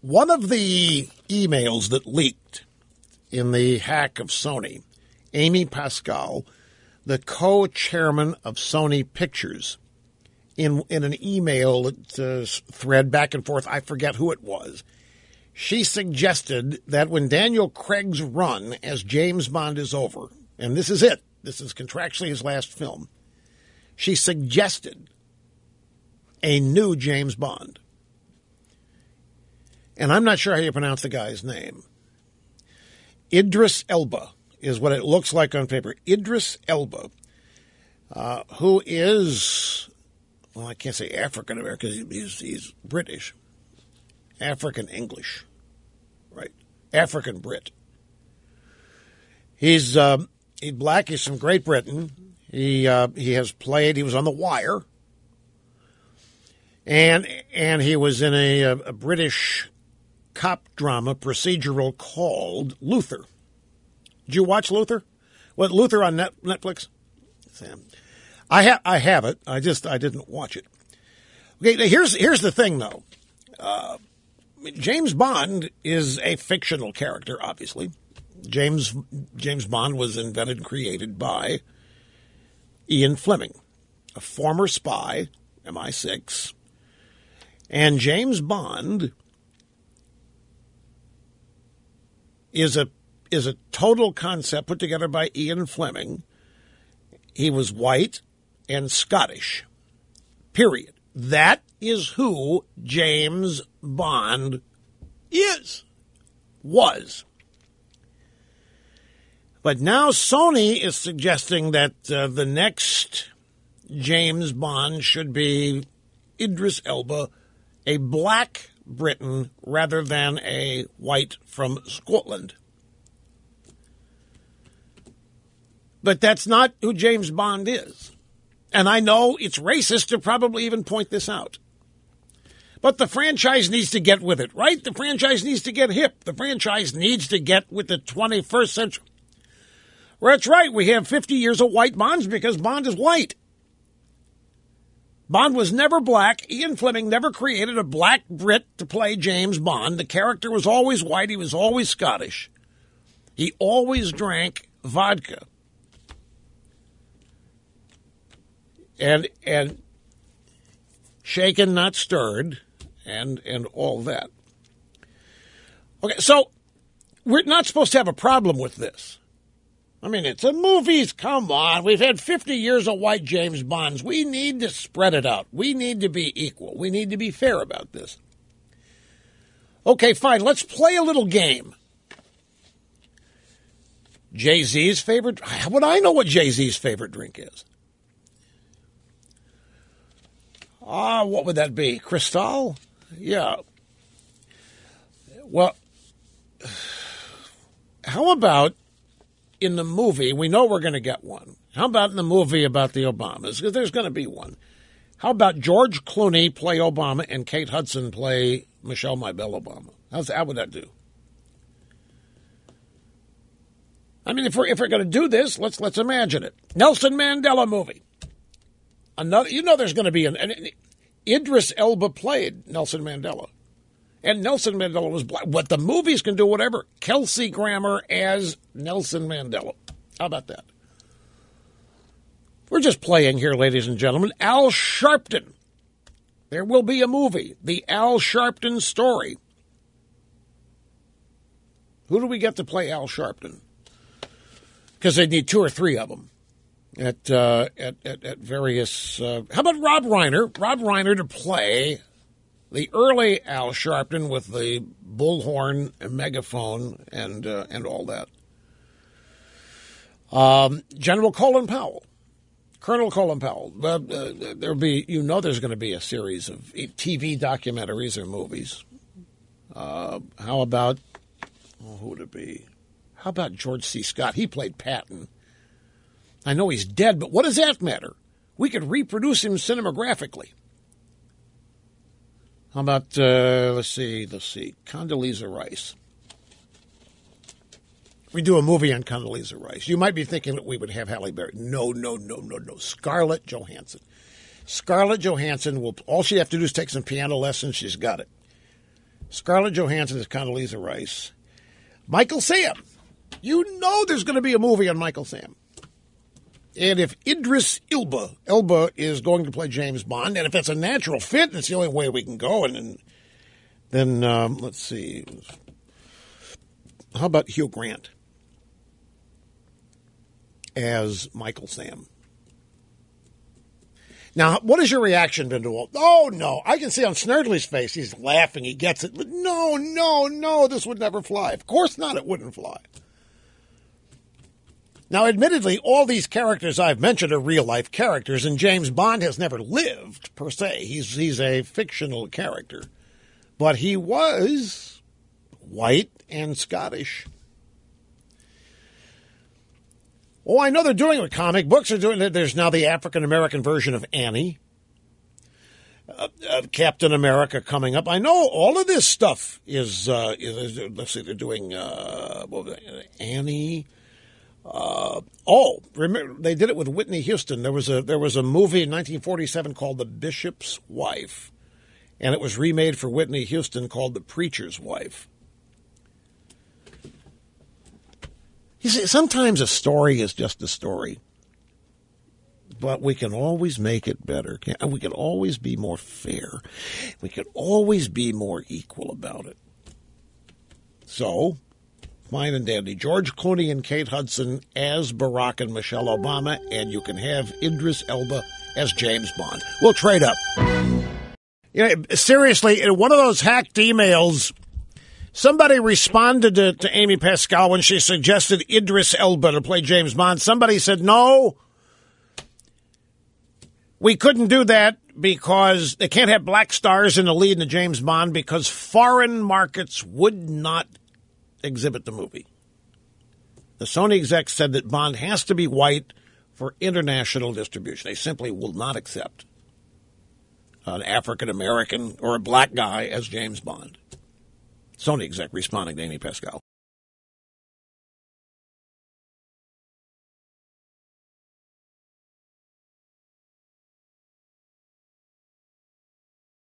One of the emails that leaked in the hack of Sony, Amy Pascal, the co-chairman of Sony Pictures, in an email thread back and forth, I forget who it was, she suggested that when Daniel Craig's run as James Bond is over, and this is it, this is contractually his last film, she suggested a new James Bond. And I'm not sure how you pronounce the guy's name. Idris Elba is what it looks like on paper. Idris Elba, who is, well, I can't say African-American, he's British. African-English, right? African-Brit. He's black, he's from Great Britain. He has played, he was on The Wire. And he was in a British cop drama procedural called Luther. Did you watch Luther? What, Luther on Netflix? Sam, I have it. I didn't watch it. Okay, here's the thing though. James Bond is a fictional character, obviously. James Bond was invented and created by Ian Fleming, a former spy, MI6. And James Bond is a total concept put together by Ian Fleming. He was white and Scottish. Period. That is who James Bond was. But now Sony is suggesting that the next James Bond should be Idris Elba, a black Briton rather than a white from Scotland. But that's not who James Bond is. And I know it's racist to probably even point this out. But the franchise needs to get with it, right? The franchise needs to get hip. The franchise needs to get with the 21st century. Well, that's right. We have 50 years of white Bonds because Bond is white. Bond was never black. Ian Fleming never created a black Brit to play James Bond. The character was always white. He was always Scottish. He always drank vodka. And shaken, not stirred, and all that. Okay, so we're not supposed to have a problem with this. I mean, it's a movies. Come on. We've had 50 years of white James Bonds. We need to spread it out. We need to be equal. We need to be fair about this. Okay, fine. Let's play a little game. Jay-Z's favorite? How would I know what Jay-Z's favorite drink is? What would that be? Cristal? Yeah. Well, how about in the movie, we know we're going to get one. How about in the movie about the Obamas? Because there's going to be one. How about George Clooney play Obama and Kate Hudson play Michelle Mybelle Obama? How would that do? I mean, if we're going to do this, let's imagine it. Nelson Mandela movie. Another, there's going to be an Idris Elba played Nelson Mandela. And Nelson Mandela was black. But the movies can do whatever. Kelsey Grammer as Nelson Mandela. How about that? We're just playing here, ladies and gentlemen. Al Sharpton. There will be a movie. The Al Sharpton story. Who do we get to play Al Sharpton? Because they need 2 or 3 of them at various. How about Rob Reiner? Rob Reiner to play the early Al Sharpton with the bullhorn and megaphone and all that. General Colin Powell, Colonel Colin Powell. There'll be, there's going to be a series of TV documentaries or movies. How about, who would it be? How about George C. Scott? He played Patton. I know he's dead, but what does that matter? We could reproduce him cinemagraphically. How about, let's see, Condoleezza Rice. We do a movie on Condoleezza Rice. You might be thinking that we would have Halle Berry. No. Scarlett Johansson. Scarlett Johansson all she have to do is take some piano lessons. She's got it. Scarlett Johansson as Condoleezza Rice. Michael Sam. You know there's going to be a movie on Michael Sam. And if Idris Elba is going to play James Bond, and if it's a natural fit, that's the only way we can go. And then let's see. How about Hugh Grant as Michael Sam? Now, what has your reaction been to all? Oh, no. I can see on Snerdley's face, he's laughing, he gets it. But no, this would never fly. Of course not, it wouldn't fly. Now, admittedly, all these characters I've mentioned are real-life characters, and James Bond has never lived, per se. He's a fictional character. But he was white and Scottish. Oh, I know they're doing it with comic books. They're doing it. There's now the African-American version of Annie. Captain America coming up. I know all of this stuff is let's see, they're doing Annie. Remember they did it with Whitney Houston. There was a movie in 1947 called The Bishop's Wife, and it was remade for Whitney Houston called The Preacher's Wife. You see, sometimes a story is just a story, but we can always make it better. We can always be more fair. We can always be more equal about it. So, fine and dandy. George Clooney and Kate Hudson as Barack and Michelle Obama, and you can have Idris Elba as James Bond. We'll trade up. You know, seriously, in one of those hacked emails, somebody responded to Amy Pascal when she suggested Idris Elba to play James Bond. Somebody said, no, we couldn't do that because they can't have black stars in the lead in the James Bond because foreign markets would not exhibit the movie. The Sony exec said that Bond has to be white for international distribution. They simply will not accept an African-American or a black guy as James Bond. Sony exec responding to Amy Pascal.